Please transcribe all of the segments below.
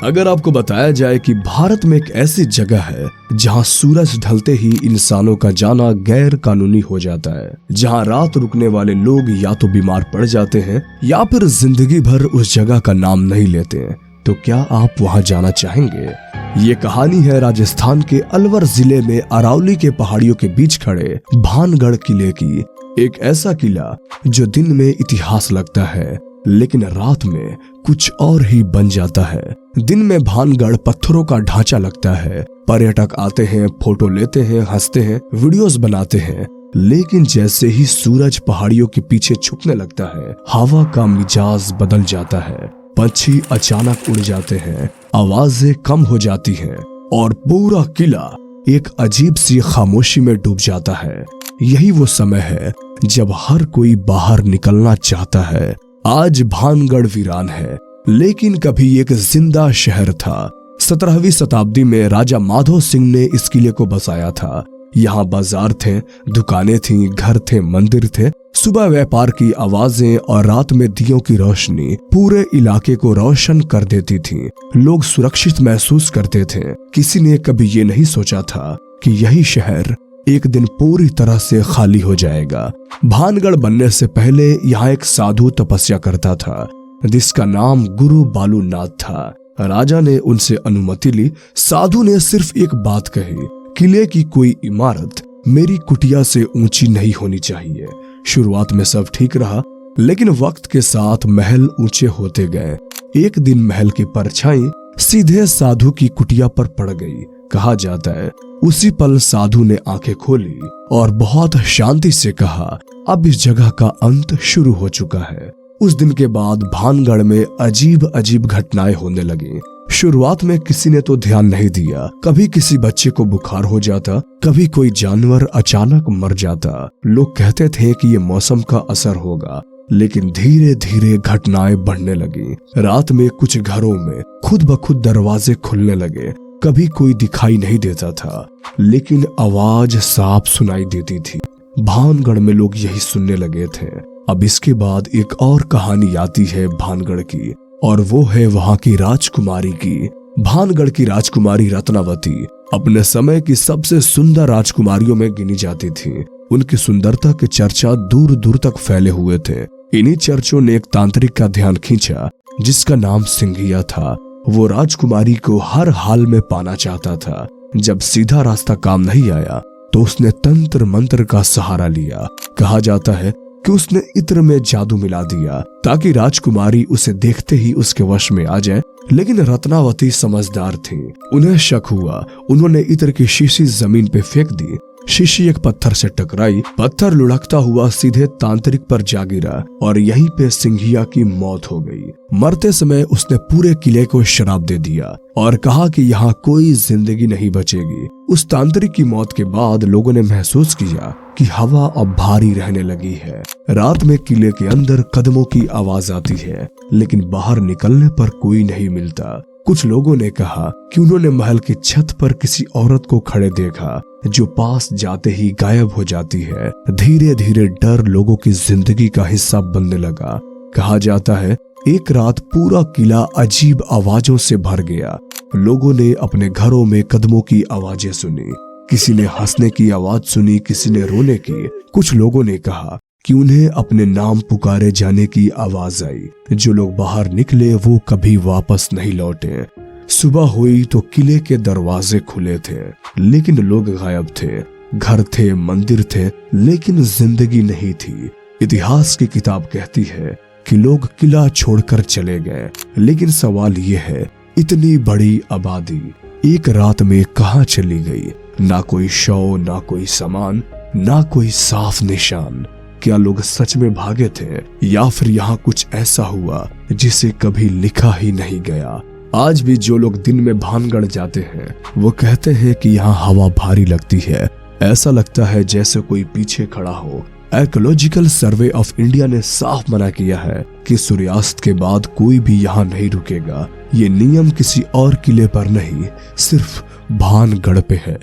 अगर आपको बताया जाए कि भारत में एक ऐसी जगह है जहां सूरज ढलते ही इंसानों का जाना गैर कानूनी हो जाता है, जहां रात रुकने वाले लोग या तो बीमार पड़ जाते हैं या फिर जिंदगी भर उस जगह का नाम नहीं लेते हैं, तो क्या आप वहां जाना चाहेंगे? ये कहानी है राजस्थान के अलवर जिले में अरावली के पहाड़ियों के बीच खड़े भानगढ़ किले की। एक ऐसा किला जो दिन में इतिहास लगता है लेकिन रात में कुछ और ही बन जाता है। दिन में भानगढ़ पत्थरों का ढांचा लगता है, पर्यटक आते हैं, फोटो लेते हैं, हंसते हैं, वीडियोस बनाते हैं, लेकिन जैसे ही सूरज पहाड़ियों के पीछे छुपने लगता है, हवा का मिजाज बदल जाता है, पंछी अचानक उड़ जाते हैं, आवाजें कम हो जाती हैं और पूरा किला एक अजीब सी खामोशी में डूब जाता है। यही वो समय है जब हर कोई बाहर निकलना चाहता है। आज भानगढ़ वीरान है, लेकिन कभी एक जिंदा शहर था। 17वीं शताब्दी में राजा माधो सिंह ने इस किले को बसाया था। यहाँ बाजार थे, दुकानें थीं, घर थे, मंदिर थे। सुबह व्यापार की आवाजें और रात में दियों की रोशनी पूरे इलाके को रोशन कर देती थी। लोग सुरक्षित महसूस करते थे। किसी ने कभी ये नहीं सोचा था कि यही शहर एक दिन पूरी तरह से खाली हो जाएगा। भानगढ़ बनने से पहले यहाँ एक साधु तपस्या करता था जिसका नाम गुरु बालूनाथ था। राजा ने उनसे अनुमति ली। साधु ने सिर्फ एक बात कही, किले की कोई इमारत मेरी कुटिया से ऊंची नहीं होनी चाहिए। शुरुआत में सब ठीक रहा, लेकिन वक्त के साथ महल ऊंचे होते गए। एक दिन महल की परछाई सीधे साधु की कुटिया पर पड़ गई। कहा जाता है उसी पल साधु ने आंखें खोली और बहुत शांति से कहा, अब इस जगह का अंत शुरू हो चुका है। उस दिन के बाद भानगढ़ में अजीब अजीब घटनाएं होने लगी। शुरुआत में किसी ने तो ध्यान नहीं दिया। कभी किसी बच्चे को बुखार हो जाता, कभी कोई जानवर अचानक मर जाता। लोग कहते थे कि ये मौसम का असर होगा, लेकिन धीरे धीरे घटनाएं बढ़ने लगी। रात में कुछ घरों में खुद ब खुद दरवाजे खुलने लगे। कभी कोई दिखाई नहीं देता था, लेकिन आवाज साफ सुनाई देती थी। भानगढ़ में लोग यही सुनने लगे थे। अब इसके बाद एक और कहानी आती है भानगढ़ की, और वो है वहां की राजकुमारी की। भानगढ़ की राजकुमारी रत्नावती अपने समय की सबसे सुंदर राजकुमारियों में गिनी जाती थी। उनकी सुंदरता के चर्चा दूर दूर तक फैले हुए थे। इन्हीं चर्चों ने एक तांत्रिक का ध्यान खींचा जिसका नाम सिंघिया था। वो राजकुमारी को हर हाल में पाना चाहता था। जब सीधा रास्ता काम नहीं आया तो उसने तंत्र मंत्र का सहारा लिया। कहा जाता है कि उसने इत्र में जादू मिला दिया ताकि राजकुमारी उसे देखते ही उसके वश में आ जाए। लेकिन रत्नावती समझदार थी। उन्हें शक हुआ। उन्होंने इत्र की शीशी जमीन पे फेंक दी। शीशी एक पत्थर से टकराई। पत्थर लुढ़कता हुआ सीधे तांत्रिक पर जा गिरा और यहीं पे सिंघिया की मौत हो गई। मरते समय उसने पूरे किले को श्राप दे दिया और कहा कि यहाँ कोई जिंदगी नहीं बचेगी। उस तांत्रिक की मौत के बाद लोगों ने महसूस किया कि हवा अब भारी रहने लगी है। रात में किले के अंदर कदमों की आवाज आती है, लेकिन बाहर निकलने पर कोई नहीं मिलता। कुछ लोगों ने कहा कि उन्होंने महल की छत पर किसी औरत को खड़े देखा जो पास जाते ही गायब हो जाती है। धीरे धीरे डर लोगों की जिंदगी का हिस्सा बनने लगा। कहा जाता है एक रात पूरा किला अजीब आवाजों से भर गया। लोगों ने अपने घरों में कदमों की आवाजें सुनी। किसी ने हंसने की आवाज सुनी, किसी ने रोने की। कुछ लोगों ने कहा कि उन्हें अपने नाम पुकारे जाने की आवाज आई। जो लोग बाहर निकले वो कभी वापस नहीं लौटे। सुबह हुई तो किले के दरवाजे खुले थे, लेकिन लोग गायब थे। घर थे, मंदिर थे, लेकिन जिंदगी नहीं थी। इतिहास की किताब कहती है कि लोग किला छोड़कर चले गए, लेकिन सवाल ये है इतनी बड़ी आबादी एक रात में कहाँ चली गई? ना कोई शव, ना कोई सामान, ना कोई साफ निशान। क्या लोग सच में भागे थे या फिर यहाँ कुछ ऐसा हुआ जिसे कभी लिखा ही नहीं गया? आज भी जो लोग दिन में भानगढ़ जाते हैं वो कहते हैं कि यहाँ हवा भारी लगती है। ऐसा लगता है जैसे कोई पीछे खड़ा हो। आर्कियोलॉजिकल सर्वे ऑफ इंडिया ने साफ मना किया है कि सूर्यास्त के बाद कोई भी यहाँ नहीं रुकेगा। ये नियम किसी और किले पर नहीं, सिर्फ भानगढ़ पे है।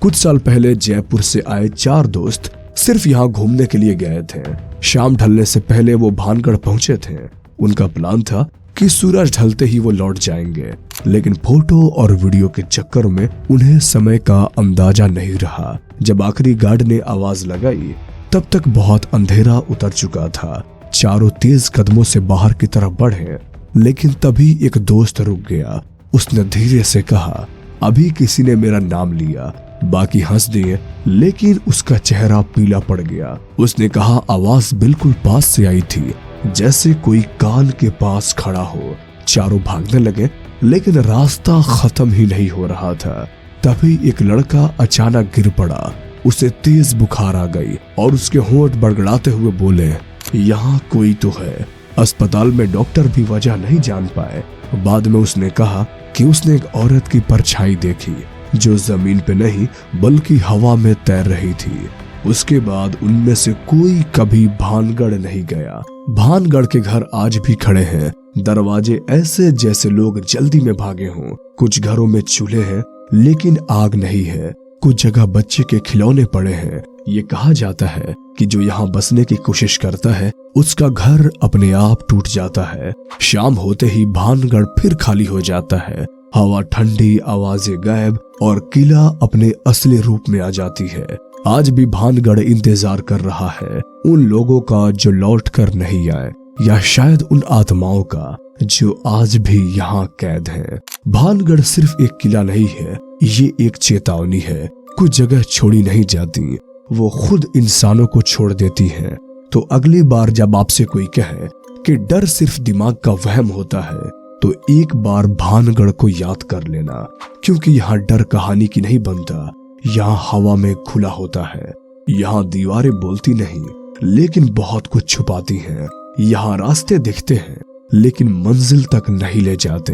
कुछ साल पहले जयपुर से आए 4 दोस्त सिर्फ यहाँ घूमने के लिए गए थे। शाम ढलने से पहले वो भानगढ़ पहुंचे थे। उनका प्लान था कि सूरज ढलते ही वो लौट जाएंगे, लेकिन फोटो और वीडियो के चक्कर में उन्हें समय का अंदाजा नहीं रहा। जब आखिरी गार्ड ने आवाज लगाई तब तक बहुत अंधेरा उतर चुका था। चारों तेज कदमों से बाहर की तरफ बढ़े, लेकिन तभी एक दोस्त रुक गया। उसने धीरे से कहा, अभी किसी ने मेरा नाम लिया। बाकी हंस दिए, लेकिन उसका चेहरा पीला पड़ गया। उसने कहा, आवाज बिल्कुल पास से आई थी, जैसे कोई कान के पास खड़ा हो। चारों भागने लगे, लेकिन रास्ता खत्म ही नहीं हो रहा था। तभी एक लड़का अचानक गिर पड़ा। उसे तेज बुखार आ गई और उसके होंठ बड़बड़ाते हुए बोले, यहाँ कोई तो है। अस्पताल में डॉक्टर भी वजह नहीं जान पाए। बाद में उसने कहा कि उसने एक औरत की परछाई देखी जो जमीन पे नहीं बल्कि हवा में तैर रही थी। उसके बाद उनमें से कोई कभी भानगढ़ नहीं गया। भानगढ़ के घर आज भी खड़े हैं, दरवाजे ऐसे जैसे लोग जल्दी में भागे हों। कुछ घरों में चूल्हे हैं लेकिन आग नहीं है। कुछ जगह बच्चे के खिलौने पड़े हैं। ये कहा जाता है कि जो यहाँ बसने की कोशिश करता है उसका घर अपने आप टूट जाता है। शाम होते ही भानगढ़ फिर खाली हो जाता है। हवा ठंडी, आवाजें गायब और किला अपने असली रूप में आ जाती है। आज भी भानगढ़ इंतजार कर रहा है उन लोगों का जो लौट कर नहीं आए, या शायद उन आत्माओं का जो आज भी यहाँ कैद है। भानगढ़ सिर्फ एक किला नहीं है, ये एक चेतावनी है। कुछ जगह छोड़ी नहीं जाती, वो खुद इंसानों को छोड़ देती हैं। तो अगली बार जब आपसे कोई कहे कि डर सिर्फ दिमाग का वहम होता है, तो एक बार भानगढ़ को याद कर लेना, क्योंकि यहाँ डर कहानी की नहीं बनता, यहाँ हवा में खुला होता है। यहाँ दीवारें बोलती नहीं लेकिन बहुत कुछ छुपाती हैं। यहाँ रास्ते दिखते हैं लेकिन मंजिल तक नहीं ले जाते।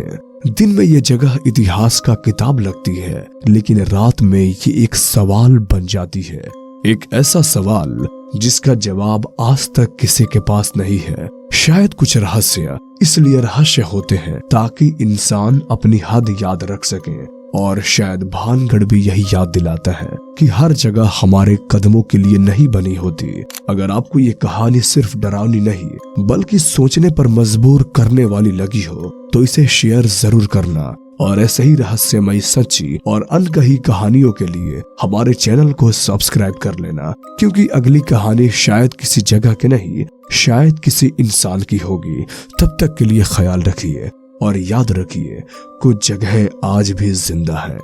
दिन में ये जगह इतिहास का किताब लगती है, लेकिन रात में ये एक सवाल बन जाती है। एक ऐसा सवाल जिसका जवाब आज तक किसी के पास नहीं है। शायद कुछ रहस्य इसलिए रहस्य होते हैं ताकि इंसान अपनी हद याद रख सके, और शायद भानगढ़ भी यही याद दिलाता है कि हर जगह हमारे कदमों के लिए नहीं बनी होती। अगर आपको ये कहानी सिर्फ डरावनी नहीं बल्कि सोचने पर मजबूर करने वाली लगी हो तो इसे शेयर जरूर करना, और ऐसे ही रहस्यमयी, सच्ची और अनकही कहानियों के लिए हमारे चैनल को सब्सक्राइब कर लेना, क्योंकि अगली कहानी शायद किसी जगह की नहीं, शायद किसी इंसान की होगी। तब तक के लिए ख्याल रखिए और याद रखिए, कुछ जगह आज भी जिंदा है।